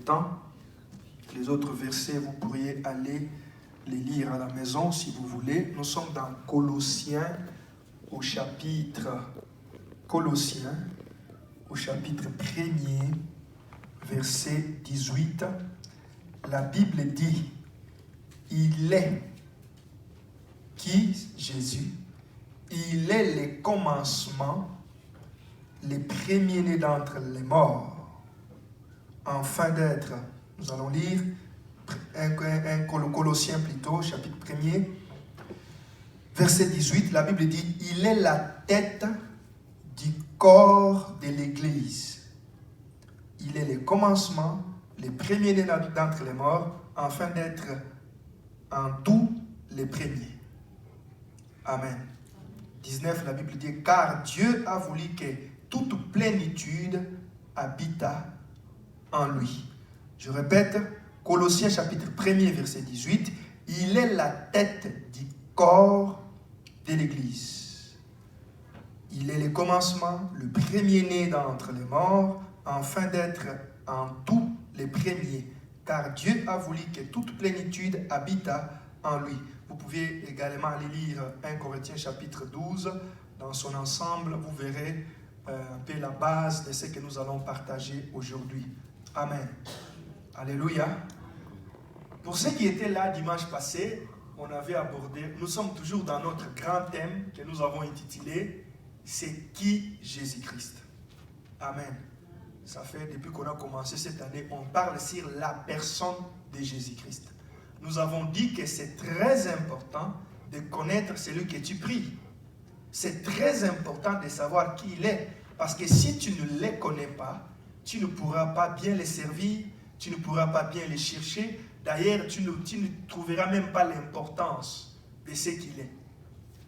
temps. Les autres versets, vous pourriez aller les lire à la maison si vous voulez. Nous sommes dans Colossiens au chapitre 1er, verset 18. La Bible dit, il est qui, Jésus, il est le commencement, les premiers-nés d'entre les morts, afin d'être, nous allons lire un Colossiens plutôt, chapitre 1er, verset 18, la Bible dit, il est la tête du corps de l'Église. Il est le commencement, les premiers-nés d'entre les morts, afin d'être en tout les premiers. Amen. 19, la Bible dit, car Dieu a voulu que toute plénitude habita en lui. Je répète, Colossiens chapitre 1er, verset 18, il est la tête du corps de l'Église. Il est le commencement, le premier-né d'entre les morts, afin d'être en tout les premiers. Car Dieu a voulu que toute plénitude habita en lui. Vous pouvez également aller lire 1 Corinthiens chapitre 12 dans son ensemble. Vous verrez un peu la base de ce que nous allons partager aujourd'hui. Amen. Alléluia. Pour ceux qui étaient là dimanche passé, on avait abordé, nous sommes toujours dans notre grand thème que nous avons intitulé « C'est qui Jésus-Christ ?» Amen. Ça fait depuis qu'on a commencé cette année, on parle sur la personne de Jésus-Christ. Nous avons dit que c'est très important de connaître celui que tu pries. C'est très important de savoir qui il est. Parce que si tu ne les connais pas, tu ne pourras pas bien les servir, tu ne pourras pas bien les chercher. D'ailleurs, tu ne trouveras même pas l'importance de ce qu'il est.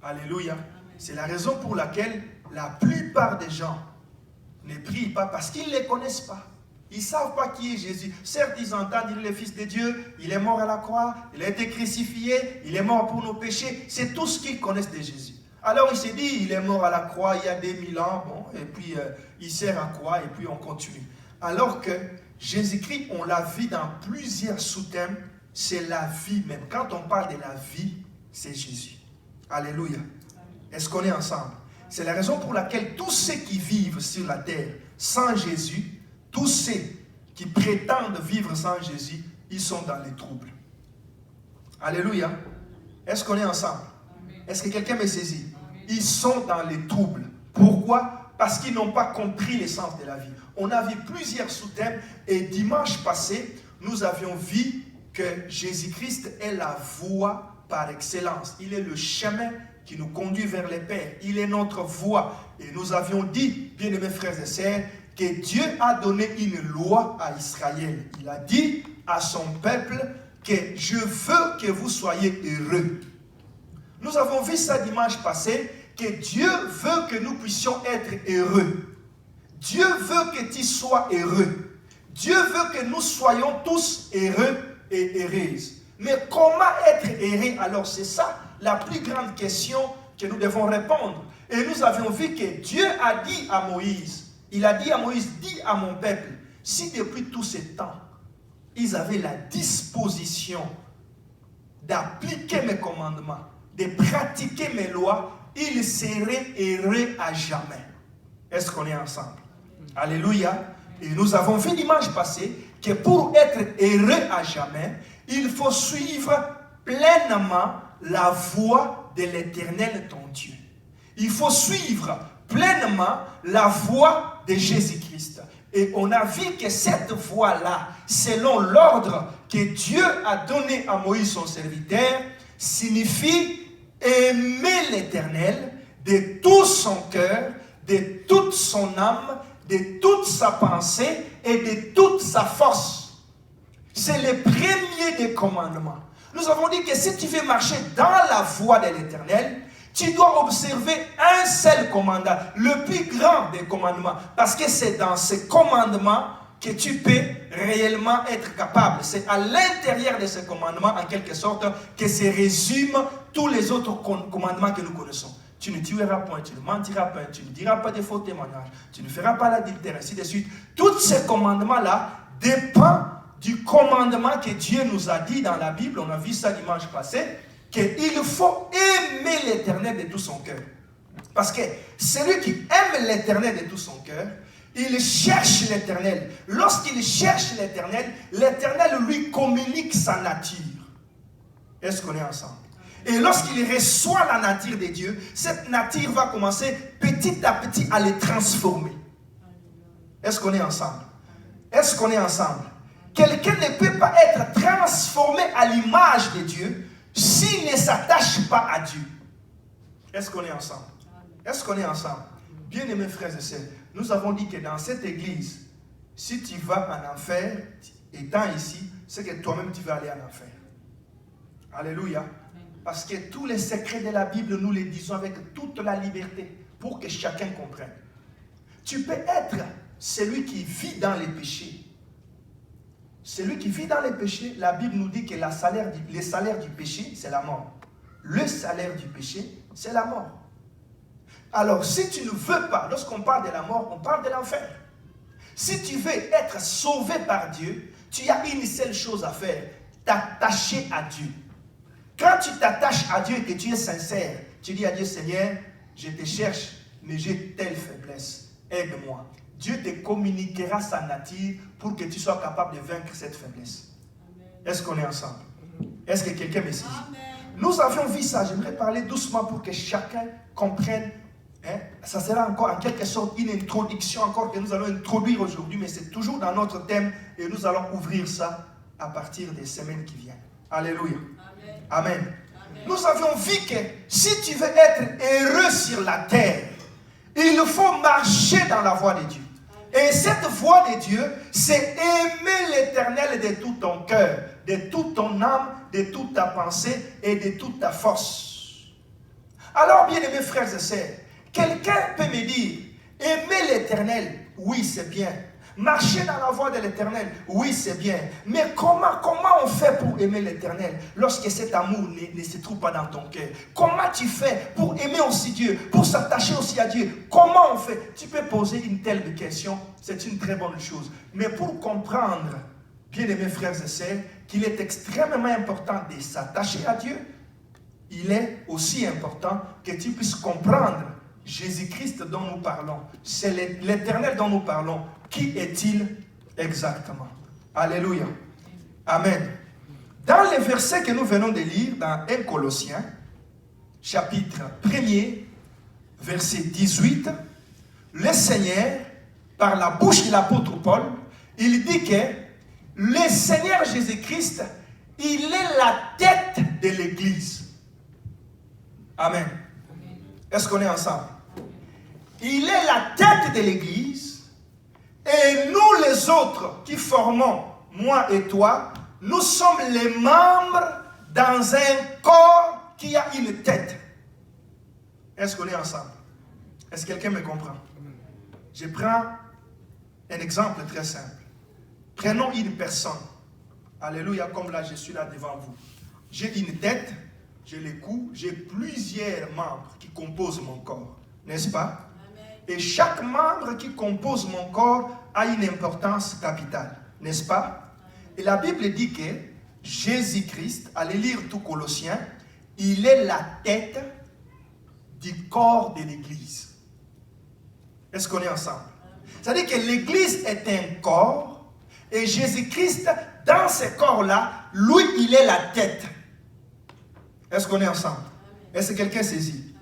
Alléluia. C'est la raison pour laquelle la plupart des gens ne prient pas parce qu'ils ne les connaissent pas. Ils ne savent pas qui est Jésus. Certes, ils entendent, il est le Fils de Dieu, il est mort à la croix, il a été crucifié, il est mort pour nos péchés. C'est tout ce qu'ils connaissent de Jésus. Alors il s'est dit, il est mort à la croix il y a 2000 ans, bon, et puis il sert à quoi, et puis on continue. Alors que Jésus-Christ, on l'a vu dans plusieurs sous-thèmes, c'est la vie même. Quand on parle de la vie, c'est Jésus. Alléluia. Est-ce qu'on est ensemble? C'est la raison pour laquelle tous ceux qui vivent sur la terre sans Jésus, tous ceux qui prétendent vivre sans Jésus, ils sont dans les troubles. Alléluia. Est-ce qu'on est ensemble? Est-ce que quelqu'un me saisit? Ils sont dans les troubles. Pourquoi? Parce qu'ils n'ont pas compris l'essence de la vie. On a vu plusieurs sous-thèmes et dimanche passé, nous avions vu que Jésus-Christ est la voie par excellence. Il est le chemin qui nous conduit vers le Père. Il est notre voie. Et nous avions dit, bien-aimés frères et sœurs, que Dieu a donné une loi à Israël. Il a dit à son peuple que je veux que vous soyez heureux. Nous avons vu ça dimanche passé, que Dieu veut que nous puissions être heureux. Dieu veut que tu sois heureux. Dieu veut que nous soyons tous heureux et heureuses. Mais comment être heureux? Alors c'est ça la plus grande question que nous devons répondre. Et nous avions vu que Dieu a dit à Moïse, il a dit à Moïse, dis à mon peuple, si depuis tous ces temps, ils avaient la disposition d'appliquer mes commandements, de pratiquer mes lois, ils seraient heureux à jamais. Est-ce qu'on est ensemble? Alléluia. Et nous avons vu dimanche passé que pour être heureux à jamais, il faut suivre pleinement la voie de l'Éternel ton Dieu. Il faut suivre pleinement la voie de Jésus-Christ. Et on a vu que cette voie-là, selon l'ordre que Dieu a donné à Moïse son serviteur, signifie aimer l'Éternel de tout son cœur, de toute son âme, de toute sa pensée et de toute sa force. C'est le premier des commandements. Nous avons dit que si tu veux marcher dans la voie de l'Éternel, tu dois observer un seul commandement, le plus grand des commandements, parce que c'est dans ce commandement que tu peux réellement être capable. C'est à l'intérieur de ce commandement, en quelque sorte, que se résument tous les autres commandements que nous connaissons. Tu ne tueras point, tu ne mentiras point, tu ne diras pas de faux témoignages, tu ne feras pas l'adultère, ainsi de suite. Tous ces commandements-là dépendent du commandement que Dieu nous a dit dans la Bible, on a vu ça dimanche passé, qu'il faut aimer l'Éternel de tout son cœur. Parce que celui qui aime l'Éternel de tout son cœur, il cherche l'Éternel. Lorsqu'il cherche l'Éternel, l'Éternel lui communique sa nature. Est-ce qu'on est ensemble? Et lorsqu'il reçoit la nature de Dieu, cette nature va commencer petit à petit à le transformer. Est-ce qu'on est ensemble? Est-ce qu'on est ensemble? Quelqu'un ne peut pas être transformé à l'image de Dieu s'il ne s'attache pas à Dieu. Est-ce qu'on est ensemble? Est-ce qu'on est ensemble? Bien-aimés frères et sœurs, nous avons dit que dans cette église, si tu vas en enfer, étant ici, c'est que toi-même tu vas aller en enfer. Alléluia. Parce que tous les secrets de la Bible, nous les disons avec toute la liberté pour que chacun comprenne. Tu peux être celui qui vit dans les péchés. Celui qui vit dans les péchés, la Bible nous dit que le salaire du péché, c'est la mort. Le salaire du péché, c'est la mort. Alors, si tu ne veux pas, lorsqu'on parle de la mort, on parle de l'enfer. Si tu veux être sauvé par Dieu, tu as une seule chose à faire, t'attacher à Dieu. Quand tu t'attaches à Dieu et que tu es sincère, tu dis à Dieu, Seigneur, je te cherche, mais j'ai telle faiblesse, aide-moi. Dieu te communiquera sa nature pour que tu sois capable de vaincre cette faiblesse. Est-ce qu'on est ensemble? Est-ce que quelqu'un me saisit? Nous avions vu ça, j'aimerais parler doucement pour que chacun comprenne. Ça sera encore en quelque sorte une introduction encore que nous allons introduire aujourd'hui, mais c'est toujours dans notre thème et nous allons ouvrir ça à partir des semaines qui viennent. Alléluia. Amen. Amen. Nous avions vu que si tu veux être heureux sur la terre, il faut marcher dans la voie de Dieu. Et cette voie de Dieu, c'est aimer l'Éternel de tout ton cœur, de toute ton âme, de toute ta pensée et de toute ta force. Alors, bien aimés frères et sœurs, quelqu'un peut me dire, aimer l'Éternel, oui c'est bien. Marcher dans la voie de l'Éternel, oui c'est bien. Mais comment on fait pour aimer l'Éternel lorsque cet amour ne se trouve pas dans ton cœur? Comment tu fais pour aimer aussi Dieu, pour s'attacher aussi à Dieu? Comment on fait? Tu peux poser une telle question, c'est une très bonne chose. Mais pour comprendre, bien aimés frères et sœurs, qu'il est extrêmement important de s'attacher à Dieu, il est aussi important que tu puisses comprendre Jésus-Christ dont nous parlons. C'est l'Éternel dont nous parlons. Qui est-il exactement? Alléluia. Amen. Dans les versets que nous venons de lire dans 1 Colossiens, chapitre 1er, verset 18, le Seigneur, par la bouche de l'apôtre Paul, il dit que le Seigneur Jésus-Christ, il est la tête de l'Église. Amen. Est-ce qu'on est ensemble? Il est la tête de l'Église. Et nous les autres qui formons, moi et toi, nous sommes les membres dans un corps qui a une tête. Est-ce qu'on est ensemble? Est-ce que quelqu'un me comprend? Je prends un exemple très simple. Prenons une personne. Alléluia, comme là je suis là devant vous. J'ai une tête, j'ai les coups, j'ai plusieurs membres qui composent mon corps. N'est-ce pas? Et chaque membre qui compose mon corps a une importance capitale, n'est-ce pas? Et la Bible dit que Jésus-Christ, allez lire tout Colossiens, il est la tête du corps de l'Église. Est-ce qu'on est ensemble? C'est-à-dire que l'Église est un corps et Jésus-Christ, dans ce corps-là, lui, il est la tête. Est-ce qu'on est ensemble? Est-ce que quelqu'un saisit?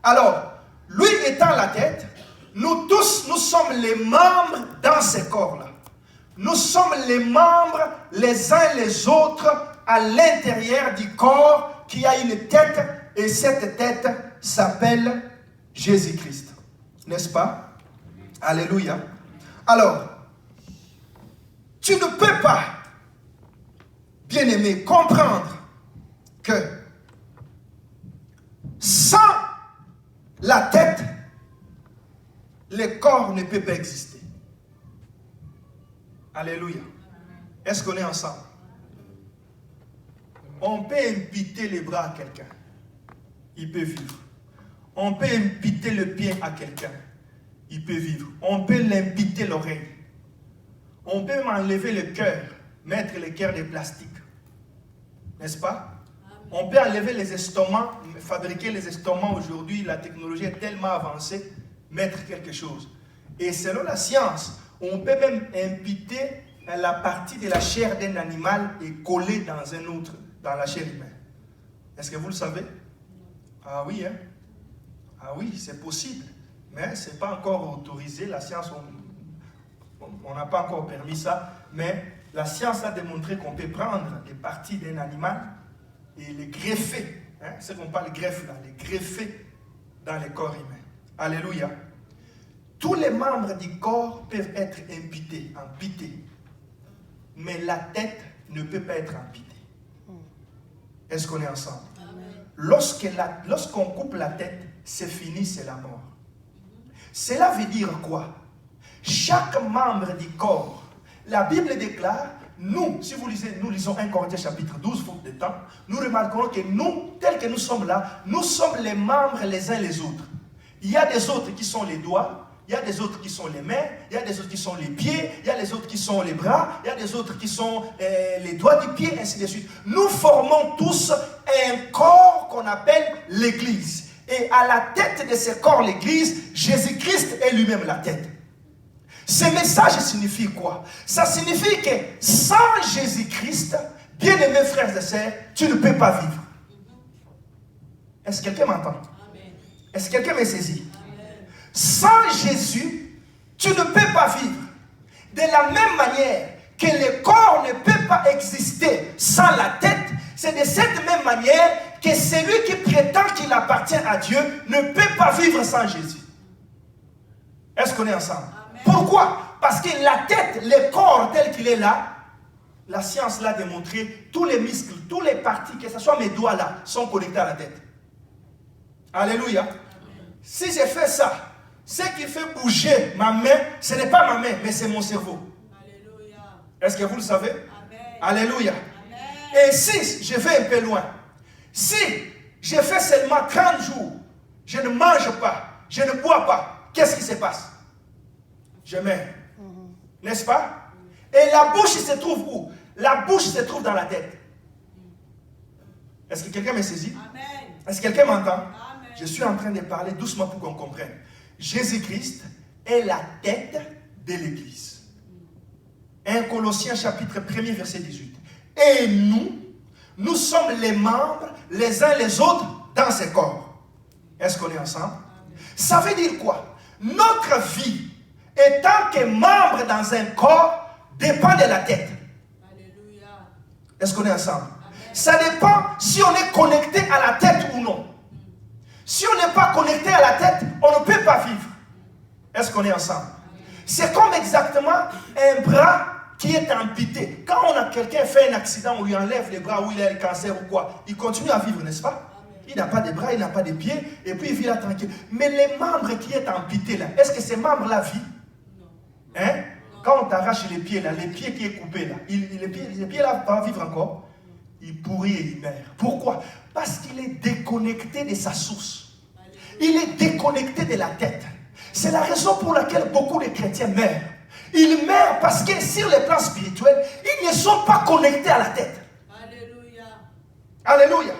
Alors, lui étant la tête, nous tous, nous sommes les membres dans ce corps-là. Nous sommes les membres les uns les autres à l'intérieur du corps qui a une tête et cette tête s'appelle Jésus-Christ. N'est-ce pas? Alléluia. Alors, tu ne peux pas, bien-aimé, comprendre que sans la tête, le corps ne peut pas exister. Alléluia. Est-ce qu'on est ensemble? On peut imputer les bras à quelqu'un. Il peut vivre. On peut imputer le pied à quelqu'un. Il peut vivre. On peut l'imputer l'oreille. On peut m'enlever le cœur. mettre les cœurs de plastique. N'est-ce pas? On peut enlever les estomacs, fabriquer les estomacs aujourd'hui, la technologie est tellement avancée, mettre quelque chose. Et selon la science, on peut même imputer la partie de la chair d'un animal et coller dans un autre, dans la chair humaine. Est-ce que vous le savez? Ah oui, hein? Ah oui, c'est possible. Mais ce n'est pas encore autorisé. La science, on n'a pas encore permis ça. Mais la science a démontré qu'on peut prendre des parties d'un animal et les greffer. Hein? C'est qu'on parle de greffe là, les greffer dans le corps humain. Alléluia. Tous les membres du corps peuvent être amputés. Mais la tête ne peut pas être amputée. Est-ce qu'on est ensemble? Lorsqu'on coupe la tête, c'est fini, c'est la mort. Cela veut dire quoi? Chaque membre du corps, la Bible déclare, nous, si vous lisez, nous lisons 1 Corinthiens chapitre 12, faute de temps, nous remarquerons que nous, tels que nous sommes là, nous sommes les membres les uns les autres. Il y a des autres qui sont les doigts, il y a des autres qui sont les mains, il y a des autres qui sont les pieds, il y a des autres qui sont les bras, il y a des autres qui sont les doigts du pied, ainsi de suite. Nous formons tous un corps qu'on appelle l'Église. Et à la tête de ce corps, l'Église, Jésus-Christ est lui-même la tête. Ce message signifie quoi? Ça signifie que sans Jésus-Christ, bien-aimés frères et sœurs, tu ne peux pas vivre. Est-ce que quelqu'un m'entend? Est-ce que quelqu'un me saisit? Sans Jésus, tu ne peux pas vivre. De la même manière que le corps ne peut pas exister sans la tête, c'est de cette même manière que celui qui prétend qu'il appartient à Dieu ne peut pas vivre sans Jésus. Est-ce qu'on est ensemble? Amen. Pourquoi? Parce que la tête, le corps tel qu'il est là, la science l'a démontré, tous les muscles, toutes les parties, que ce soit mes doigts là, sont connectés à la tête. Alléluia. Amen. Si je fais ça, ce qui fait bouger ma main, ce n'est pas ma main, mais c'est mon cerveau. Alléluia. Est-ce que vous le savez? Amen. Alléluia. Amen. Et si je vais un peu loin, si je fais seulement 30 jours, je ne mange pas, je ne bois pas, qu'est-ce qui se passe? Je meurs. N'est-ce pas? Et la bouche se trouve où? La bouche se trouve dans la tête. Est-ce que quelqu'un me saisit? Amen. Est-ce que quelqu'un m'entend? Amen. Je suis en train de parler doucement pour qu'on comprenne. Jésus-Christ est la tête de l'Église. 1 Colossiens chapitre 1er verset 18. Et nous sommes les membres les uns les autres dans ce corps. Est-ce qu'on est ensemble? Ça veut dire quoi? Notre vie, étant que membre dans un corps, dépend de la tête. Alléluia. Est-ce qu'on est ensemble? Amen. Ça dépend si on est connecté à la tête ou non. Si on n'est pas connecté à la tête, on ne peut pas vivre. Est-ce qu'on est ensemble? C'est comme exactement un bras qui est amputé. Quand on a quelqu'un fait un accident, on lui enlève les bras ou il a le cancer ou quoi, il continue à vivre, n'est-ce pas? Il n'a pas de bras, il n'a pas de pieds, et puis il vit là tranquille. Mais les membres qui est amputé là, est-ce que ces membres-là vivent? Hein? Quand on t'arrache les pieds là, les pieds qui est coupé là, les pieds là vont vivre encore. Il pourrit et il meurt. Pourquoi? Parce qu'il est déconnecté de sa source. Il est déconnecté de la tête. C'est la raison pour laquelle beaucoup de chrétiens meurent. Ils meurent parce que sur le plan spirituel, ils ne sont pas connectés à la tête. Alléluia. Alléluia.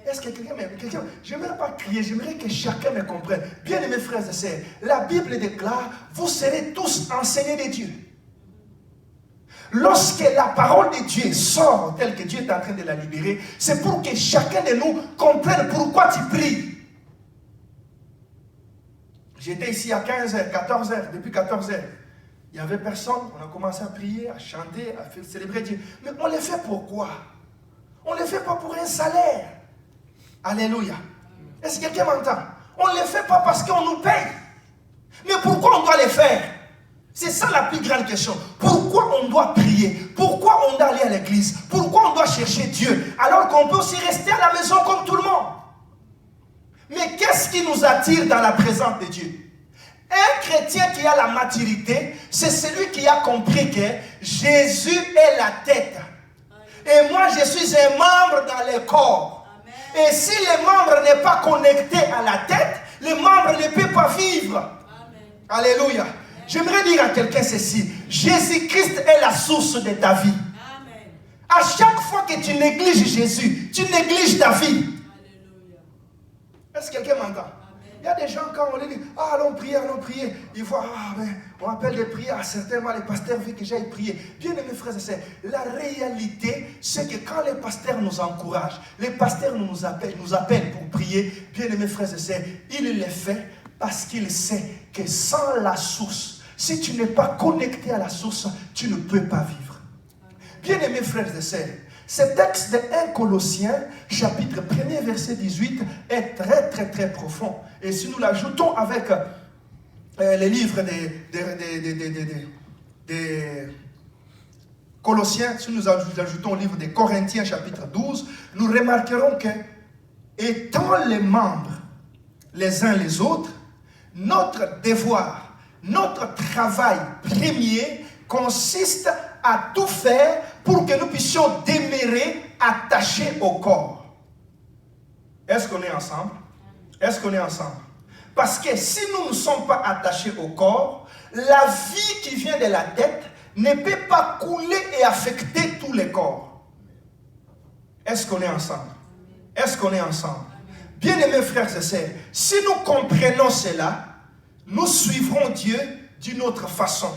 Est-ce que quelqu'un, j'aimerais pas crier, j'aimerais que chacun me comprenne. Bien aimés frères et sœurs, la Bible déclare, vous serez tous enseignés de Dieu. Lorsque la parole de Dieu sort telle que Dieu est en train de la libérer, c'est pour que chacun de nous comprenne pourquoi tu pries. J'étais ici à 15h, 14h, depuis 14h. Il n'y avait personne, on a commencé à prier, à chanter, à faire célébrer Dieu. Mais on le fait pourquoi? On ne le fait pas pour un salaire. Alléluia. Est-ce que quelqu'un m'entend? On ne le fait pas parce qu'on nous paye. Mais pourquoi on doit le faire? C'est ça la plus grande question. Pourquoi on doit prier? Pourquoi on doit aller à l'église? Pourquoi on doit chercher Dieu? Alors qu'on peut aussi rester à la maison comme tout le monde. Mais qu'est-ce qui nous attire dans la présence de Dieu? Un chrétien qui a la maturité, c'est celui qui a compris que Jésus est la tête. Et moi, je suis un membre dans le corps. Amen. Et si le membre n'est pas connecté à la tête, le membre ne peut pas vivre. Amen. Alléluia. Amen. J'aimerais dire à quelqu'un ceci. Jésus-Christ est la source de ta vie. À chaque fois que tu négliges Jésus, tu négliges ta vie. Est-ce que quelqu'un m'entend? Il y a des gens, quand on leur dit, ah, allons prier, ils voient, ah, mais on appelle des prières à certains moments, les pasteurs veulent que j'aille prier. Bien aimés frères et sœurs, la réalité, c'est que quand les pasteurs nous encouragent, les pasteurs nous appellent pour prier, bien aimés frères et sœurs, il le fait parce qu'il sait que sans la source, si tu n'es pas connecté à la source, tu ne peux pas vivre. Bien aimés frères et sœurs, ce texte de 1 Colossiens, chapitre 1er, verset 18, est très, très, très profond. Et si nous l'ajoutons avec les livres des Colossiens, si nous ajoutons au livre des Corinthiens, chapitre 12, nous remarquerons que, étant les membres les uns les autres, notre devoir, notre travail premier consiste à tout faire pour que nous puissions demeurer attachés au corps. Est-ce qu'on est ensemble? Est-ce qu'on est ensemble? Parce que si nous ne sommes pas attachés au corps, la vie qui vient de la tête ne peut pas couler et affecter tous les corps. Est-ce qu'on est ensemble? Est-ce qu'on est ensemble? Bien-aimés frères et sœurs, si nous comprenons cela, nous suivrons Dieu d'une autre façon.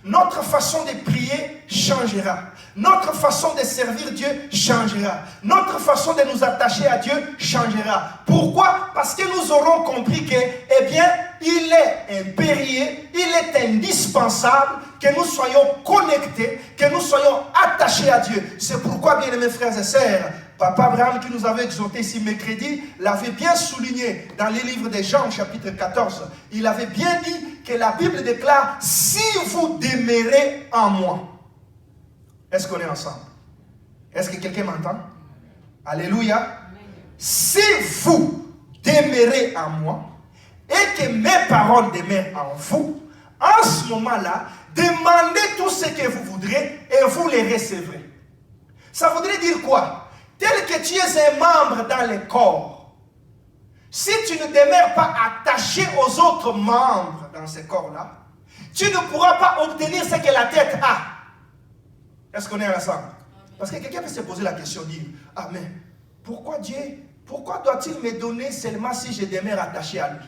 Notre façon de prier changera. Notre façon de servir Dieu changera. Notre façon de nous attacher à Dieu changera. Pourquoi? Parce que nous aurons compris que, eh bien, il est impérieux, il est indispensable que nous soyons connectés, que nous soyons attachés à Dieu. C'est pourquoi, bien aimés frères et sœurs, Papa Abraham qui nous avait exhorté ici mercredi, l'avait bien souligné dans les livres de Jean, chapitre 14. Il avait bien dit que la Bible déclare, si vous demeurez en moi. Est-ce qu'on est ensemble? Est-ce que quelqu'un m'entend? Alléluia. Si vous demeurez en moi et que mes paroles demeurent en vous, en ce moment-là, demandez tout ce que vous voudrez et vous les recevrez. Ça voudrait dire quoi? Tel que tu es un membre dans le corps, si tu ne demeures pas attaché aux autres membres dans ce corps-là, tu ne pourras pas obtenir ce que la tête a. Est-ce qu'on est ensemble? Parce que quelqu'un peut se poser la question, dire, ah mais pourquoi Dieu, pourquoi doit-il me donner seulement si je demeure attaché à lui?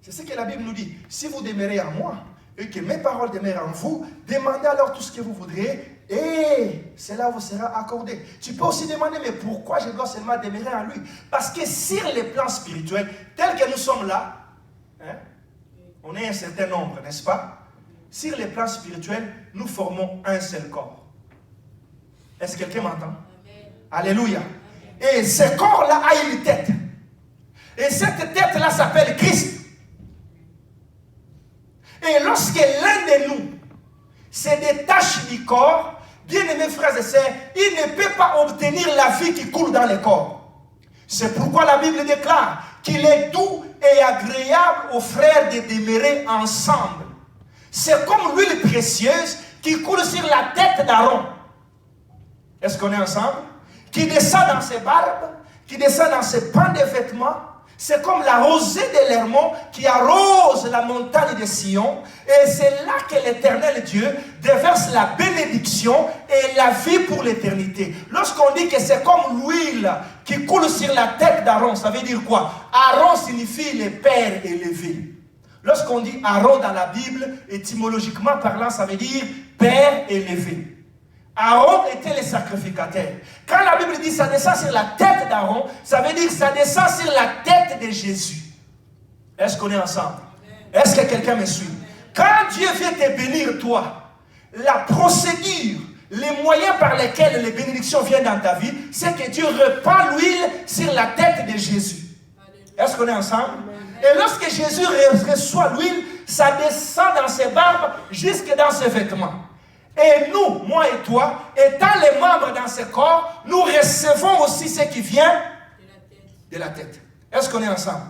C'est ce que la Bible nous dit. Si vous demeurez en moi et que mes paroles demeurent en vous, demandez alors tout ce que vous voudrez et cela vous sera accordé. Tu peux aussi demander, mais pourquoi je dois seulement demeurer en lui? Parce que sur les plans spirituels, tels que nous sommes là, hein, on est un certain nombre, n'est-ce pas? Sur les plans spirituels, nous formons un seul corps. Est-ce que quelqu'un m'entend? Alléluia. Et ce corps-là a une tête. Et cette tête-là s'appelle Christ. Et lorsque l'un de nous se détache du corps, bien aimés frères et sœurs, il ne peut pas obtenir la vie qui coule dans le corps. C'est pourquoi la Bible déclare qu'il est doux et agréable aux frères de demeurer ensemble. C'est comme l'huile précieuse qui coule sur la tête d'Aaron. Est-ce qu'on est ensemble? Qui descend dans ses barbes, qui descend dans ses pans de vêtements. C'est comme la rosée de l'Hermon qui arrose la montagne de Sion. Et c'est là que l'Éternel Dieu déverse la bénédiction et la vie pour l'éternité. Lorsqu'on dit que c'est comme l'huile qui coule sur la tête d'Aaron, ça veut dire quoi? Aaron signifie le père élevé. Lorsqu'on dit Aaron dans la Bible, étymologiquement parlant, ça veut dire père élevé. Aaron était le sacrificateur. Quand la Bible dit ça descend sur la tête d'Aaron, ça veut dire que ça descend sur la tête de Jésus. Est-ce qu'on est ensemble? Est-ce que quelqu'un me suit? Quand Dieu vient te bénir, toi, la procédure, les moyens par lesquels les bénédictions viennent dans ta vie, c'est que Dieu répand l'huile sur la tête de Jésus. Est-ce qu'on est ensemble? Et lorsque Jésus reçoit l'huile, ça descend dans ses barbes jusque dans ses vêtements. Et nous, moi et toi, étant les membres dans ce corps, nous recevons aussi ce qui vient de la tête. Est-ce qu'on est ensemble?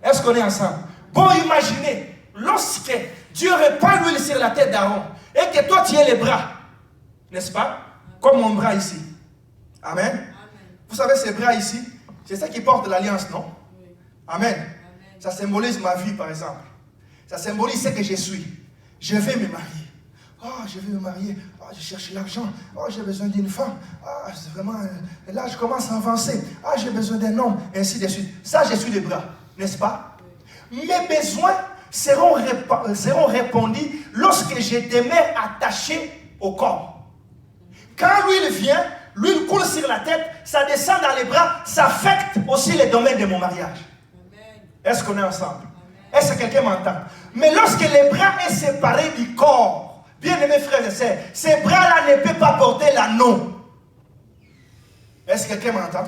Est-ce qu'on est ensemble? Bon, imaginez, lorsque Dieu répand l'huile sur la tête d'Aaron, et que toi tu es les bras, n'est-ce pas? Comme mon bras ici. Amen. Vous savez, ces bras ici, c'est ça qui porte l'alliance, non? Amen. Ça symbolise ma vie, par exemple. Ça symbolise ce que je suis. Je vais me marier. Oh, je vais me marier. Oh, je cherche l'argent. Oh, j'ai besoin d'une femme. Ah, c'est vraiment... Là, je commence à avancer. Ah, j'ai besoin d'un homme. Et ainsi de suite. Ça, je suis les bras. N'est-ce pas? Mes besoins seront répondus lorsque je demeure attaché au corps. Quand l'huile vient, l'huile coule sur la tête, ça descend dans les bras, ça affecte aussi les domaines de mon mariage. Est-ce qu'on est ensemble? Est-ce que quelqu'un m'entend? Mais lorsque les bras sont séparés du corps, bien-aimés frères et sœurs, ces bras-là ne peuvent pas porter l'anneau. Est-ce que quelqu'un m'entend?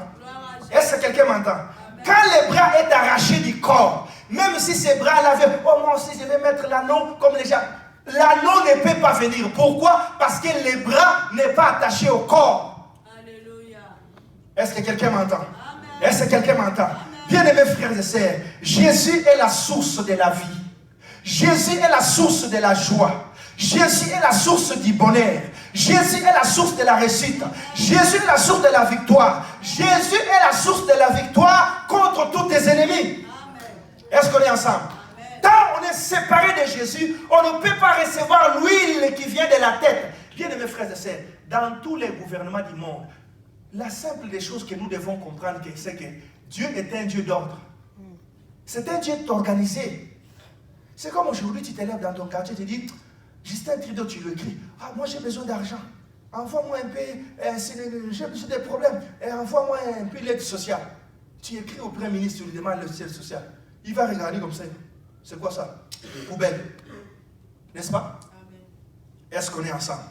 Est-ce que quelqu'un m'entend? Quand les bras sont arrachés du corps, même si ces bras-là viennent, oh moi aussi je vais mettre l'anneau comme les gens, l'anneau ne peut pas venir. Pourquoi? Parce que les bras n'est pas attachés au corps. Alléluia. Est-ce que quelqu'un m'entend? Est-ce que quelqu'un m'entend? Bien-aimés frères et sœurs, Jésus est la source de la vie. Jésus est la source de la joie. Jésus est la source du bonheur. Jésus est la source de la réussite. Jésus est la source de la victoire. Jésus est la source de la victoire contre tous tes ennemis. Est-ce qu'on est ensemble? Tant on est séparé de Jésus, on ne peut pas recevoir l'huile qui vient de la tête. Bien-aimés frères et sœurs, dans tous les gouvernements du monde, la simple des choses que nous devons comprendre, c'est que Dieu est un Dieu d'ordre. C'est un Dieu organisé. C'est comme aujourd'hui, tu te lèves dans ton quartier, tu dis, Justin Trudeau, tu lui écris, ah, moi j'ai besoin d'argent. Envoie-moi un peu, j'ai besoin de problèmes, envoie-moi un peu l'aide sociale. Tu écris au Premier ministre, tu lui demandes l'aide sociale. Il va regarder comme ça. C'est quoi ça? Poubelle. N'est-ce pas? Est-ce qu'on est ensemble?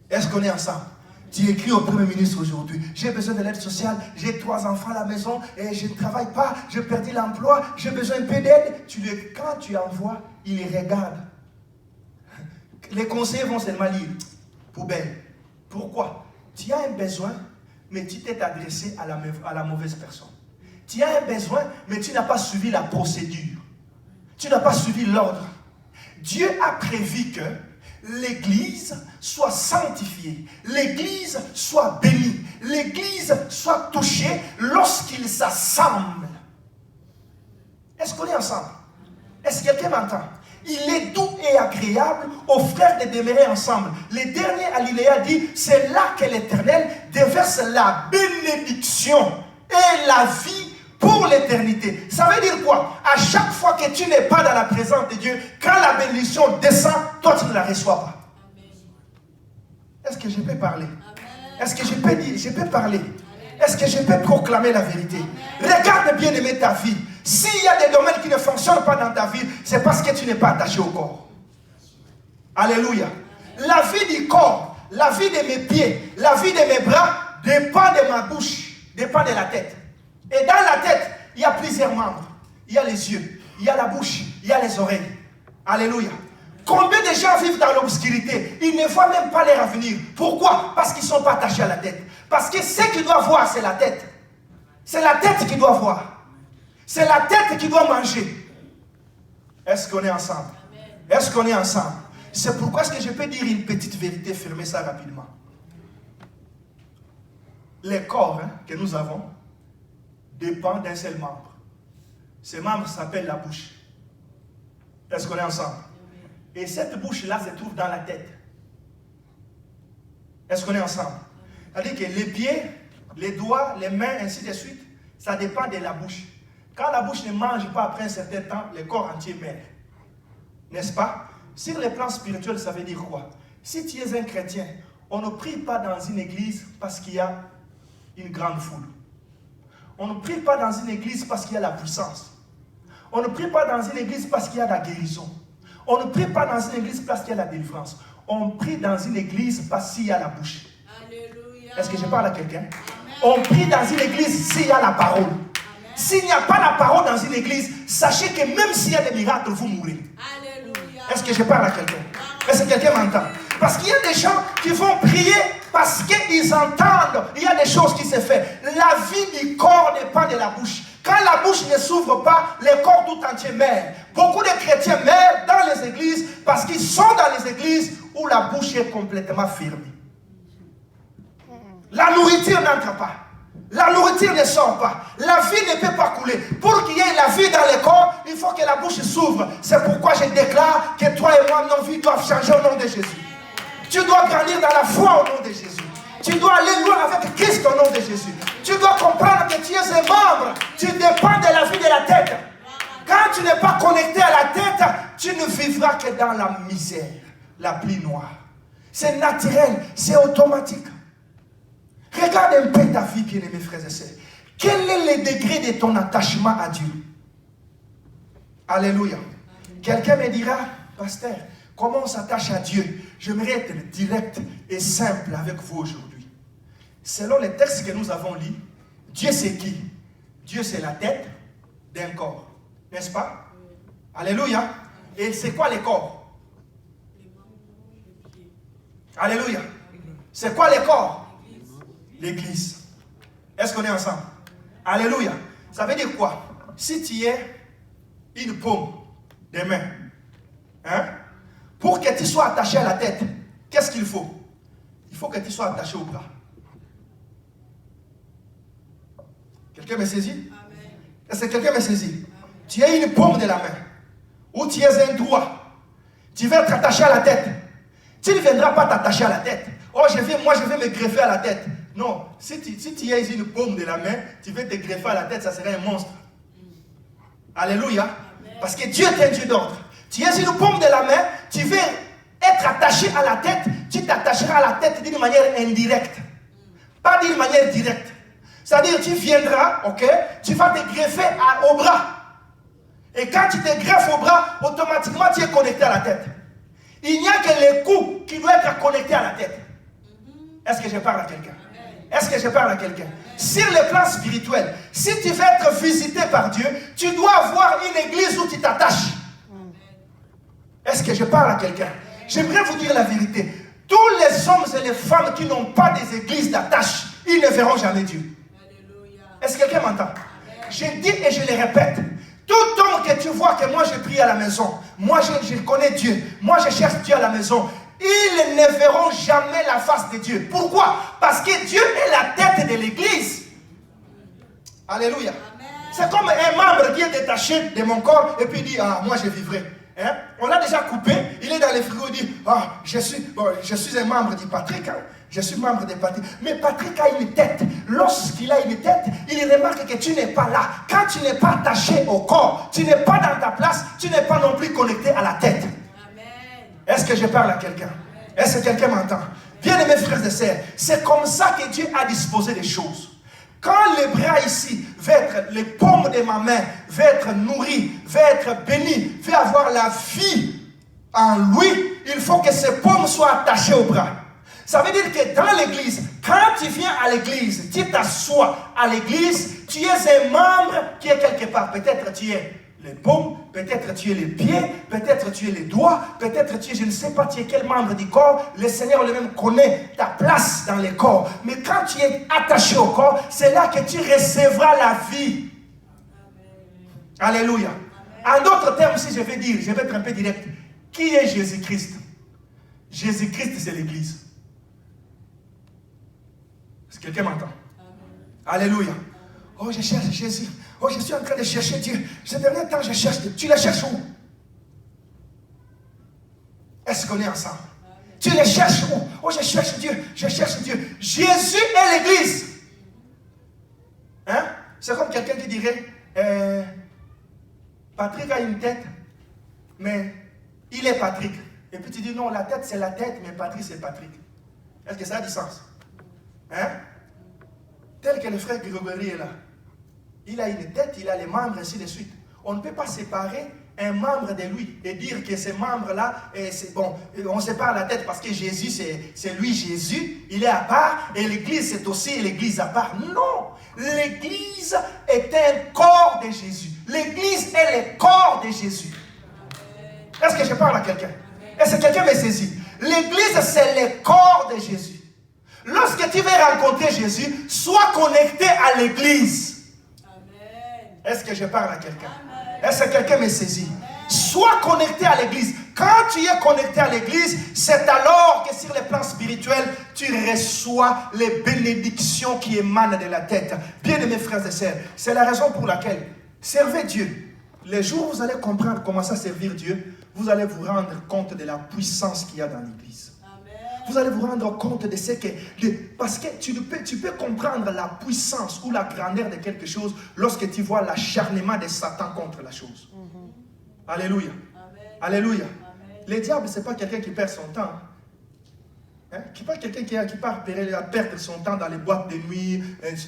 Est-ce qu'on est ensemble? Tu écris au Premier ministre aujourd'hui, j'ai besoin de l'aide sociale, j'ai 3 enfants à la maison et je ne travaille pas, j'ai perdu l'emploi, j'ai besoin d'un peu d'aide. Quand tu envoies, il regarde. Les conseillers vont seulement lire, poubelle. Pourquoi? Tu as un besoin, mais tu t'es adressé à la mauvaise personne. Tu as un besoin, mais tu n'as pas suivi la procédure. Tu n'as pas suivi l'ordre. Dieu a prévu que l'Église soit sanctifiée, l'Église soit bénie, l'Église soit touchée lorsqu'ils s'assemblent. Est-ce qu'on est ensemble? Est-ce que quelqu'un m'entend? Il est doux et agréable aux frères de demeurer ensemble. Le dernier alinéa dit, c'est là que l'Éternel déverse la bénédiction et la vie pour l'éternité. Ça veut dire quoi? À chaque fois que tu n'es pas dans la présence de Dieu, quand la bénédiction descend, toi tu ne la reçois pas. Est-ce que je peux parler? Est-ce que je peux dire? Je peux parler? Est-ce que je peux proclamer la vérité? Regarde bien aimer ta vie. S'il y a des domaines qui ne fonctionnent pas dans ta vie, c'est parce que tu n'es pas attaché au corps. Alléluia. La vie du corps, la vie de mes pieds, la vie de mes bras dépend de ma bouche, dépend de la tête. Et dans la tête, il y a plusieurs membres. Il y a les yeux, il y a la bouche, il y a les oreilles. Alléluia. Combien de gens vivent dans l'obscurité? Ils ne voient même pas leur avenir. Pourquoi? Parce qu'ils ne sont pas attachés à la tête. Parce que ce qu'ils doivent voir, c'est la tête. C'est la tête qui doit voir. C'est la tête qui doit manger. Est-ce qu'on est ensemble? Est-ce qu'on est ensemble? C'est pourquoi est-ce que je peux dire une petite vérité, fermer ça rapidement. Les corps que nous avons dépendent d'un seul membre. Ce membre s'appelle la bouche. Est-ce qu'on est ensemble? Et cette bouche-là se trouve dans la tête. Est-ce qu'on est ensemble? C'est-à-dire que les pieds, les doigts, les mains, ainsi de suite, ça dépend de la bouche. Quand la bouche ne mange pas après un certain temps, le corps entier meurt. N'est-ce pas? Sur le plan spirituel, ça veut dire quoi? Si tu es un chrétien, on ne prie pas dans une église parce qu'il y a une grande foule. On ne prie pas dans une église parce qu'il y a la puissance. On ne prie pas dans une église parce qu'il y a la guérison. On ne prie pas dans une église parce qu'il y a la délivrance. On prie dans une église parce qu'il y a la bouche. Alléluia. Est-ce que je parle à quelqu'un? On prie dans une église s'il y a la parole. S'il n'y a pas la parole dans une église, sachez que même s'il y a des miracles, vous mourrez. Alléluia. Est-ce que je parle à quelqu'un? Est-ce que quelqu'un m'entend? Parce qu'il y a des gens qui vont prier parce qu'ils entendent. Il y a des choses qui se font. La vie du corps dépend de la bouche. Quand la bouche ne s'ouvre pas, le corps tout entier meurt. Beaucoup de chrétiens meurent dans les églises parce qu'ils sont dans les églises où la bouche est complètement fermée. La nourriture n'entre pas. La nourriture ne sort pas. La vie ne peut pas couler. Pour qu'il y ait la vie dans le corps, il faut que la bouche s'ouvre. C'est pourquoi je déclare que toi et moi, nos vies doivent changer au nom de Jésus. Tu dois grandir dans la foi au nom de Jésus. Tu dois aller loin avec Christ au nom de Jésus. Tu dois comprendre que tu es un membre. Tu dépends de la vie de la tête. Quand tu n'es pas connecté à la tête, tu ne vivras que dans la misère, la pluie noire. C'est naturel, c'est automatique. Regarde un peu ta vie, bien-aimés frères et sœurs. Quel est le degré de ton attachement à Dieu? Alléluia. Quelqu'un me dira, pasteur, comment on s'attache à Dieu? J'aimerais être direct et simple avec vous aujourd'hui. Selon les textes que nous avons lus, Dieu c'est qui? Dieu c'est la tête d'un corps. N'est-ce pas? Alléluia. Et c'est quoi les corps? Alléluia. C'est quoi les corps? L'église. Est-ce qu'on est ensemble? Alléluia. Ça veut dire quoi? Si tu es une paume des mains, hein? Pour que tu sois attaché à la tête, qu'est-ce qu'il faut? Il faut que tu sois attaché au bras. Quelqu'un me saisit? Est-ce que quelqu'un me saisit? Tu es une paume de la main, ou tu es un doigt. Tu veux être attaché à la tête. Tu ne viendras pas t'attacher à la tête. Oh, moi je vais me greffer à la tête. Non, si tu es une paume de la main, tu veux te greffer à la tête, ça serait un monstre. Alléluia. Parce que Dieu est un Dieu d'ordre. Tu es une paume de la main, tu veux être attaché à la tête, tu t'attacheras à la tête d'une manière indirecte. Pas d'une manière directe. C'est-à-dire, tu viendras, ok, tu vas te greffer au bras. Et quand tu te greffes au bras, automatiquement tu es connecté à la tête. Il n'y a que les coups qui doivent être connectés à la tête. Est-ce que je parle à quelqu'un? Est-ce que je parle à quelqu'un? Sur le plan spirituel, si tu veux être visité par Dieu, tu dois avoir une église où tu t'attaches. Est-ce que je parle à quelqu'un? J'aimerais vous dire la vérité. Tous les hommes et les femmes qui n'ont pas des églises d'attache, ils ne verront jamais Dieu. Est-ce que quelqu'un m'entend? Je dis et je le répète. Tout homme que tu vois que moi je prie à la maison, moi je connais Dieu, moi je cherche Dieu à la maison, ils ne verront jamais la face de Dieu. Pourquoi? Parce que Dieu est la tête de l'église. Alléluia. C'est comme un membre qui est détaché de mon corps et puis il dit, ah, moi je vivrai. Hein? On l'a déjà coupé, il est dans les frigos, il dit, ah, je suis un membre de Patrick, hein? Je suis membre de Patrick. Mais Patrick a une tête. Lorsqu'il a une tête, il remarque que tu n'es pas là. Quand tu n'es pas attaché au corps, tu n'es pas dans ta place, tu n'es pas non plus connecté à la tête. Est-ce que je parle à quelqu'un? Est-ce que quelqu'un m'entend? Bien aimés frères et sœurs, c'est comme ça que Dieu a disposé les choses. Quand le bras ici va être, les paumes de ma main, va être nourri, va être béni, va avoir la vie en lui, il faut que ces paumes soient attachées au bras. Ça veut dire que dans l'église, quand tu viens à l'église, tu t'assois à l'église, tu es un membre qui est quelque part. Peut-être tu es les paumes, peut-être tu es les pieds, peut-être tu es les doigts, peut-être tu es, je ne sais pas, tu es quel membre du corps. Le Seigneur lui-même connaît ta place dans le corps. Mais quand tu es attaché au corps, c'est là que tu recevras la vie. Amen. Alléluia. En d'autres termes, si je vais dire, je vais être un peu direct. Qui est Jésus-Christ? Jésus-Christ, c'est l'église. Est-ce que quelqu'un m'entend? Alléluia. Oh, je cherche Jésus. Oh, je suis en train de chercher Dieu. Ce dernier temps, je cherche Dieu. Tu le cherches où? Est-ce qu'on est ensemble? Tu le cherches où? Oh, je cherche Dieu. Je cherche Dieu. Jésus est l'église. Hein? C'est comme quelqu'un qui dirait, Patrick a une tête, mais il est Patrick. Et puis tu dis, non, la tête c'est la tête, mais Patrick c'est Patrick. Est-ce que ça a du sens? Hein? Tel que le frère Grégory est là. Il a une tête, il a les membres, ainsi de suite. On ne peut pas séparer un membre de lui et dire que ce membre-là, c'est bon, on sépare la tête parce que Jésus, c'est lui Jésus, il est à part, et l'église, c'est aussi l'église à part. Non! L'église est un corps de Jésus. L'église est le corps de Jésus. Est-ce que je parle à quelqu'un? Est-ce que quelqu'un me saisit? L'église, c'est le corps de Jésus. Lorsque tu veux rencontrer Jésus, sois connecté à l'église. Est-ce que je parle à quelqu'un? Est-ce que quelqu'un me saisit? Sois connecté à l'église. Quand tu es connecté à l'église, c'est alors que sur le plan spirituel, tu reçois les bénédictions qui émanent de la tête. Bien aimés frères et sœurs, c'est la raison pour laquelle servez Dieu. Les jours où vous allez comprendre comment ça servir Dieu, vous allez vous rendre compte de la puissance qu'il y a dans l'église. Vous allez vous rendre compte de ce que... parce que tu peux comprendre la puissance ou la grandeur de quelque chose lorsque tu vois l'acharnement de Satan contre la chose. Alléluia. Alléluia. Le diable, ce n'est pas quelqu'un qui perd son temps. Hein? Qui pas quelqu'un qui part perdre son temps dans les boîtes de nuit.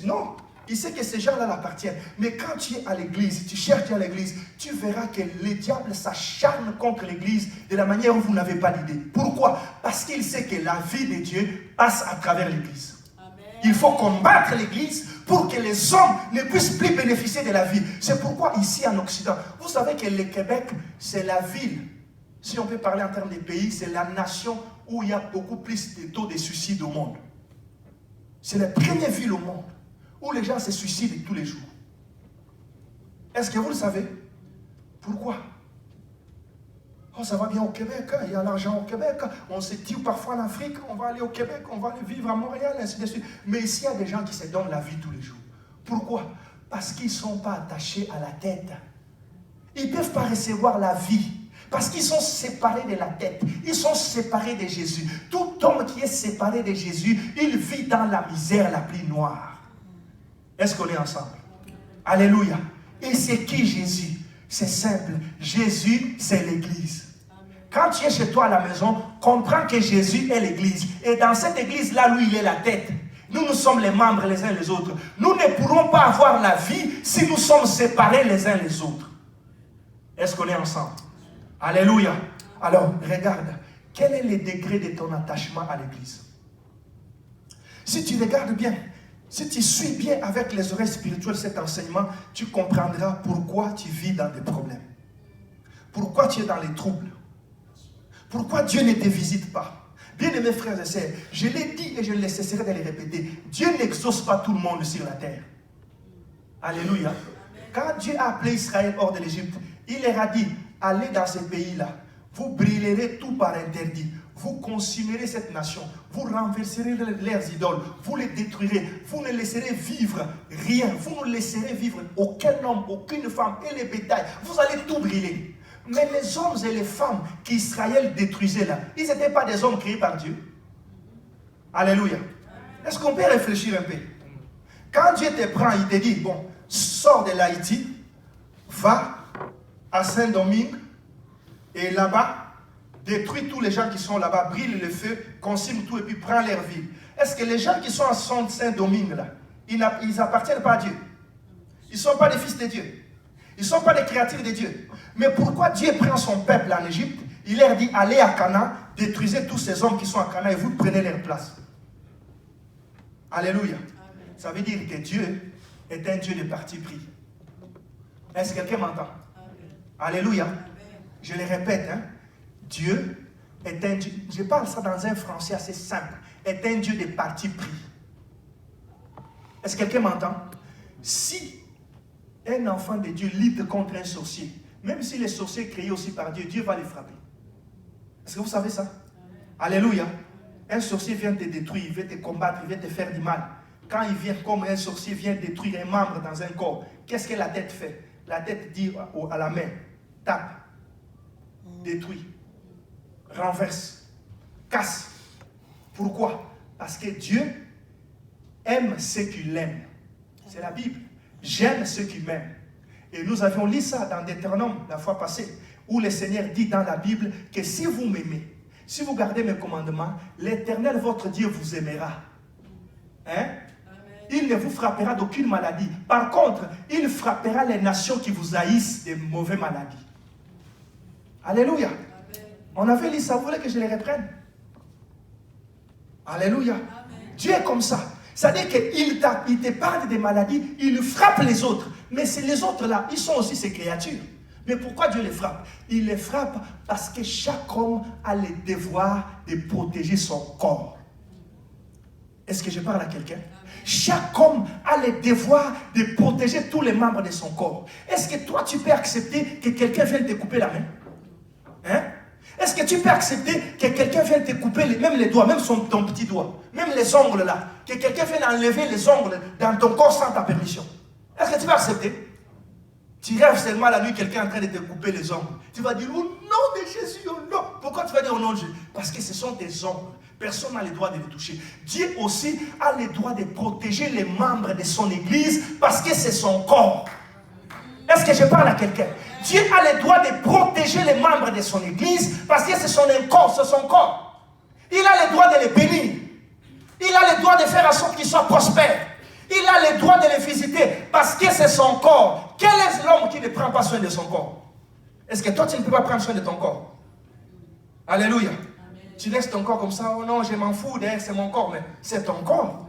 Non. Il sait que ces gens-là l'appartiennent. Mais quand tu es à l'église, tu cherches Dieu à l'église, tu verras que le diable s'acharne contre l'église de la manière où vous n'avez pas d'idée. Pourquoi? Parce qu'il sait que la vie de Dieu passe à travers l'église. Il faut combattre l'église pour que les hommes ne puissent plus bénéficier de la vie. C'est pourquoi ici en Occident, vous savez que le Québec, c'est la ville, si on peut parler en termes de pays, c'est la nation où il y a beaucoup plus de taux de suicide au monde. C'est la première ville au monde où les gens se suicident tous les jours. Est-ce que vous le savez? Pourquoi? Oh, ça va bien au Québec, hein? Il y a l'argent au Québec, on se tue parfois en Afrique, on va aller au Québec, on va aller vivre à Montréal, ainsi de suite. Mais ici, il y a des gens qui se donnent la vie tous les jours. Pourquoi? Parce qu'ils ne sont pas attachés à la tête. Ils ne peuvent pas recevoir la vie. Parce qu'ils sont séparés de la tête. Ils sont séparés de Jésus. Tout homme qui est séparé de Jésus, il vit dans la misère la plus noire. Est-ce qu'on est ensemble? Alléluia. Et c'est qui Jésus? C'est simple. Jésus, c'est l'église. Quand tu es chez toi à la maison, comprends que Jésus est l'église. Et dans cette église-là, lui, il est la tête. Nous sommes les membres les uns les autres. Nous ne pourrons pas avoir la vie si nous sommes séparés les uns les autres. Est-ce qu'on est ensemble? Alléluia. Alors, regarde. Quel est le degré de ton attachement à l'église? Si tu regardes bien, si tu suis bien avec les oreilles spirituelles cet enseignement, tu comprendras pourquoi tu vis dans des problèmes. Pourquoi tu es dans les troubles. Pourquoi Dieu ne te visite pas. Bien-aimés frères et sœurs, je l'ai dit et je ne cesserai de le répéter. Dieu n'exauce pas tout le monde sur la terre. Alléluia. Quand Dieu a appelé Israël hors de l'Égypte, il leur a dit, allez dans ces pays-là. Vous brillerez tout par interdit. Vous consumerez cette nation. Vous renverserez leurs idoles. Vous les détruirez. Vous ne laisserez vivre rien. Vous ne laisserez vivre aucun homme, aucune femme et les bétails. Vous allez tout brûler. Mais les hommes et les femmes qu'Israël détruisait là, ils n'étaient pas des hommes créés par Dieu. Alléluia. Est-ce qu'on peut réfléchir un peu? Quand Dieu te prend, il te dit, bon, sors de l'Haïti, va à Saint-Domingue, et là-bas, détruis tous les gens qui sont là-bas, brille le feu, consume tout et puis prends leur vie. Est-ce que les gens qui sont à Saint-Domingue là, ils n'appartiennent pas à Dieu? Ils ne sont pas des fils de Dieu. Ils ne sont pas des créatures de Dieu. Mais pourquoi Dieu prend son peuple en Égypte? Il leur dit, allez à Canaan, détruisez tous ces hommes qui sont à Canaan et vous prenez leur place. Alléluia. Amen. Ça veut dire que Dieu est un Dieu de parti pris. Est-ce que quelqu'un m'entend? Alléluia. Amen. Je le répète, hein? Dieu est un Dieu, je parle ça dans un français assez simple, est un Dieu de parti pris. Est-ce que quelqu'un m'entend? Si un enfant de Dieu lutte contre un sorcier, même si les sorciers créés aussi par Dieu, Dieu va les frapper. Est-ce que vous savez ça? Amen. Alléluia. Un sorcier vient te détruire, il veut te combattre, il veut te faire du mal. Quand il vient comme un sorcier vient détruire un membre dans un corps, qu'est-ce que la tête fait? La tête dit à la main, tape, détruit, renverse, casse. Pourquoi? Parce que Dieu aime ceux qu'il aime. C'est la Bible. J'aime ceux qui m'aiment. Et nous avions lu ça dans Deutéronome la fois passée, où le Seigneur dit dans la Bible que si vous m'aimez, si vous gardez mes commandements, l'Éternel, votre Dieu, vous aimera. Hein? Il ne vous frappera d'aucune maladie. Par contre, il frappera les nations qui vous haïssent de mauvaises maladies. Alléluia. Amen. On avait lu ça, vous voulez que je les reprenne? Alléluia. Amen. Dieu est comme ça. C'est-à-dire qu'il te parle des maladies, il frappe les autres. Mais c'est les autres-là, ils sont aussi ses créatures. Mais pourquoi Dieu les frappe? Il les frappe parce que chaque homme a le devoir de protéger son corps. Est-ce que je parle à quelqu'un? Chaque homme a le devoir de protéger tous les membres de son corps. Est-ce que toi, tu peux accepter que quelqu'un vienne te couper la main? Hein? Est-ce que tu peux accepter que quelqu'un vienne te couper même les doigts, même ton petit doigt, même les ongles là, que quelqu'un vienne enlever les ongles dans ton corps sans ta permission? Est-ce que tu vas accepter? Tu rêves seulement la nuit, quelqu'un est en train de te couper les ongles. Tu vas dire, au nom de Jésus, oh non. Pourquoi tu vas dire au nom de Jésus? Parce que ce sont des ongles. Personne n'a le droit de les toucher. Dieu aussi a le droit de protéger les membres de son église parce que c'est son corps. Est-ce que je parle à quelqu'un? Dieu a le droit de protéger les membres de son église parce que c'est son corps, c'est son corps. Il a le droit de les bénir. Il a le droit de faire en sorte qu'ils soient prospères. Il a le droit de les visiter parce que c'est son corps. Quel est l'homme qui ne prend pas soin de son corps? Est-ce que toi, tu ne peux pas prendre soin de ton corps? Alléluia. Amen. Tu laisses ton corps comme ça. Oh non, je m'en fous, c'est mon corps. Mais c'est ton corps.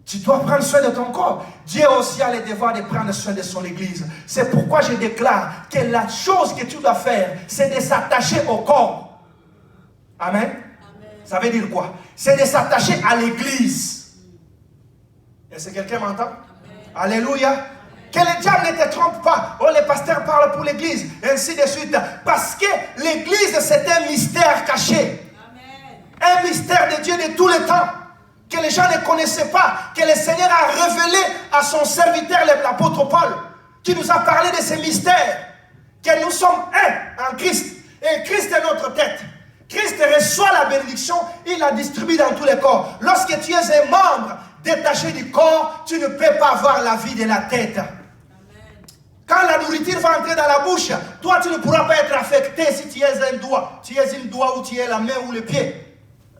Tu dois prendre soin de ton corps. Dieu aussi a le devoir de prendre soin de son église. C'est pourquoi je déclare que la chose que tu dois faire, c'est de s'attacher au corps. Amen. Amen. Ça veut dire quoi? C'est de s'attacher à l'église. Est-ce que quelqu'un m'entend? Alléluia. Que le diable ne te trompe pas. Oh, les pasteurs parlent pour l'église. Et ainsi de suite. Parce que l'église, c'est un mystère caché. Amen. Un mystère de Dieu de tous les temps. Que les gens ne connaissaient pas. Que le Seigneur a révélé à son serviteur, l'apôtre Paul. Qui nous a parlé de ces mystères. Que nous sommes un en Christ. Et Christ est notre tête. Christ reçoit la bénédiction. Il la distribue dans tous les corps. Lorsque tu es un membre détaché du corps, tu ne peux pas avoir la vie de la tête. Amen. Quand la nourriture va entrer dans la bouche, toi tu ne pourras pas être affecté si tu es un doigt. Tu es une doigt ou tu es la main ou le pied.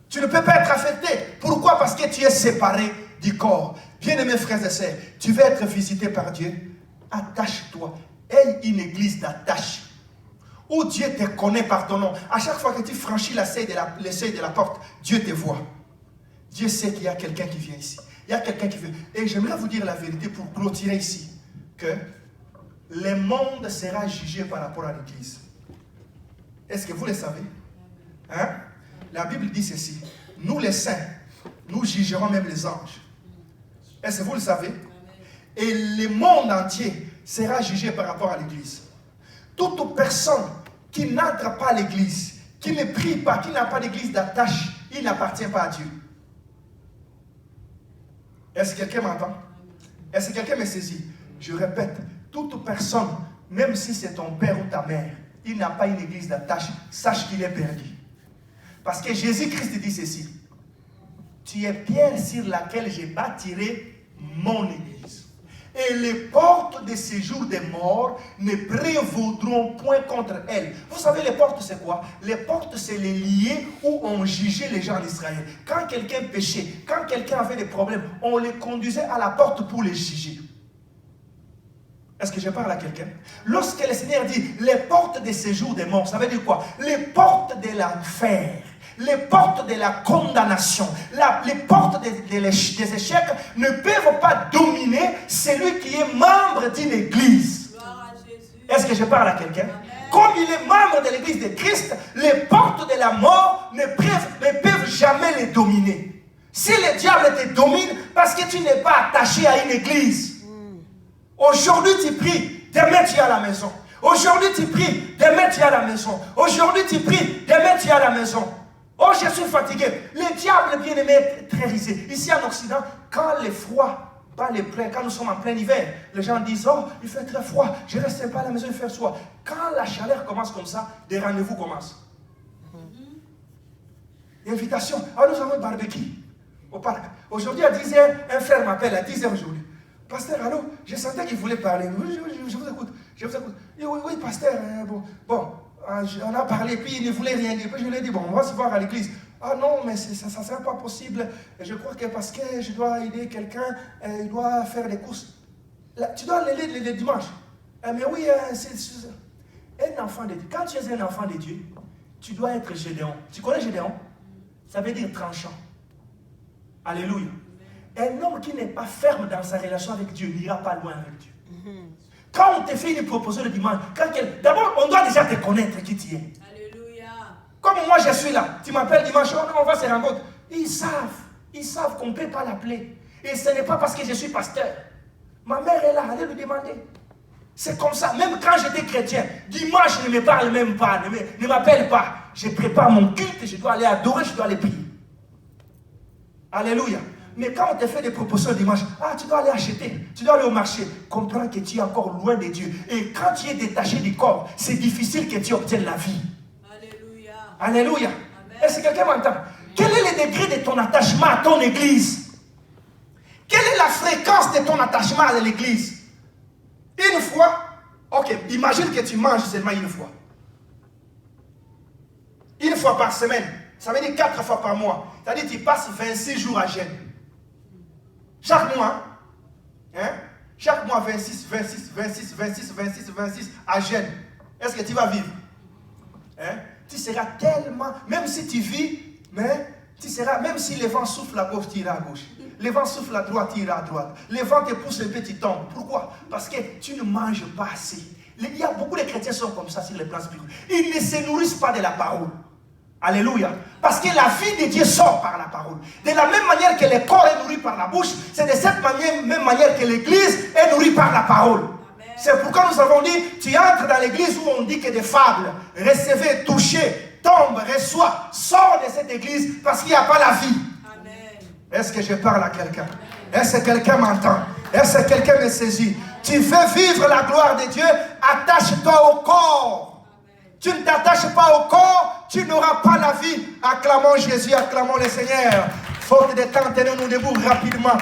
Tu ne peux pas être affecté. Pourquoi? Parce que tu es séparé du corps. Bien-aimés frères et sœurs, tu veux être visité par Dieu? Attache-toi. Aie une église d'attache. Où Dieu te connaît par ton nom. À chaque fois que tu franchis le seuil de la porte, Dieu te voit. Dieu sait qu'il y a quelqu'un qui vient ici. Il y a quelqu'un qui veut. Et j'aimerais vous dire la vérité pour clôturer ici. Que le monde sera jugé par rapport à l'église. Est-ce que vous le savez? Hein? La Bible dit ceci. Nous les saints, nous jugerons même les anges. Est-ce que vous le savez? Et le monde entier sera jugé par rapport à l'église. Toute personne qui n'entre pas à l'église, qui ne prie pas, qui n'a pas d'église d'attache, il n'appartient pas à Dieu. Est-ce que quelqu'un m'entend? Est-ce que quelqu'un me saisit? Je répète, toute personne, même si c'est ton père ou ta mère, il n'a pas une église d'attache, sache qu'il est perdu. Parce que Jésus-Christ dit ceci. Tu es pierre sur laquelle j'ai bâtirai mon église. Et les portes de séjour des morts ne prévaudront point contre elle. Vous savez, les portes, c'est quoi? Les portes, c'est les lieux où on jugeait les gens d'Israël. Quand quelqu'un péchait, quand quelqu'un avait des problèmes, on les conduisait à la porte pour les juger. Est-ce que je parle à quelqu'un? Lorsque le Seigneur dit les portes de séjour des morts, ça veut dire quoi? Les portes de l'enfer. Les portes de la condamnation, les portes des échecs ne peuvent pas dominer celui qui est membre d'une église. Est-ce que je parle à quelqu'un? Comme il est membre de l'église de Christ, les portes de la mort ne peuvent jamais les dominer. Si le diable te domine, parce que tu n'es pas attaché à une église. Aujourd'hui tu pries, demain tu es à la maison. Aujourd'hui tu pries, demain tu es à la maison. Aujourd'hui tu pries, demain tu es à la maison. Oh, je suis fatigué. Le diable, bien aimé, est très risé. Ici en Occident, quand le froid, quand nous sommes en plein hiver, les gens disent, oh, il fait très froid, je ne reste pas à la maison, il fait froid. Quand la chaleur commence comme ça, des rendez-vous commencent. Invitation. Ah, nous avons un barbecue au parc. Aujourd'hui, à 10h, un frère m'appelle à 10h aujourd'hui. Pasteur, allô, je sentais qu'il voulait parler. Je vous écoute. Je vous écoute. Oui, pasteur, bon. On a parlé, puis il ne voulait rien dire. Puis je lui ai dit, bon, on va se voir à l'église. Ah non, mais ça ne sera pas possible. Je crois que parce que je dois aider quelqu'un, il doit faire des courses. Là, tu dois l'aider le dimanche. Mais oui, c'est un enfant de Dieu. Quand tu es un enfant de Dieu, tu dois être Gédéon. Tu connais Gédéon? Ça veut dire tranchant. Alléluia. Un homme qui n'est pas ferme dans sa relation avec Dieu n'ira pas loin avec Dieu. Quand on te fait une proposition le dimanche, d'abord, on doit déjà te connaître qui tu es. Alléluia. Comme moi, je suis là. Tu m'appelles dimanche, on va se rencontrer. Ils savent qu'on ne peut pas l'appeler. Et ce n'est pas parce que je suis pasteur. Ma mère est là, allez lui demander. C'est comme ça. Même quand j'étais chrétien, dimanche, ne me parle même pas, ne m'appelle pas. Je prépare mon culte, je dois aller adorer, je dois aller prier. Alléluia. Mais quand on te fait des propositions dimanche, tu dois aller acheter, tu dois aller au marché, comprends que tu es encore loin de Dieu. Et quand tu es détaché du corps, c'est difficile que tu obtiennes la vie. Alléluia. Alléluia. Est-ce que quelqu'un m'entend? Quel est le degré de ton attachement à ton église? Quelle est la fréquence de ton attachement à l'église? Une fois, ok, imagine que tu manges seulement une fois. Une fois par semaine, ça veut dire 4 fois par mois. C'est-à-dire que tu passes 26 jours à jeûne. Chaque mois, hein? Chaque mois 26 à jeûne. Est-ce que tu vas vivre? Hein? Tu seras tellement, même si tu vis, mais tu seras, même si le vent souffle à gauche, tu iras à gauche. Le vent souffle à droite, tu iras à droite. Le vent te pousse un peu, tu tombes. Pourquoi? Parce que tu ne manges pas assez. Il y a beaucoup de chrétiens qui sont comme ça sur les plans spirituels. Ils ne se nourrissent pas de la parole. Alléluia. Parce que la vie de Dieu sort par la parole. De la même manière que le corps est nourri par la bouche, c'est de cette même manière que l'église est nourrie par la parole. C'est pourquoi nous avons dit, tu entres dans l'église où on dit que des fables, recevez, touchez, tombe, reçoit, sort de cette église parce qu'il n'y a pas la vie. Est-ce que je parle à quelqu'un? Est-ce que quelqu'un m'entend? Est-ce que quelqu'un me saisit? Tu veux vivre la gloire de Dieu, attache-toi au corps. Tu ne t'attaches pas au corps, tu n'auras pas la vie. Acclamons Jésus, acclamons le Seigneur. Faute de temps, tenons-nous debout rapidement.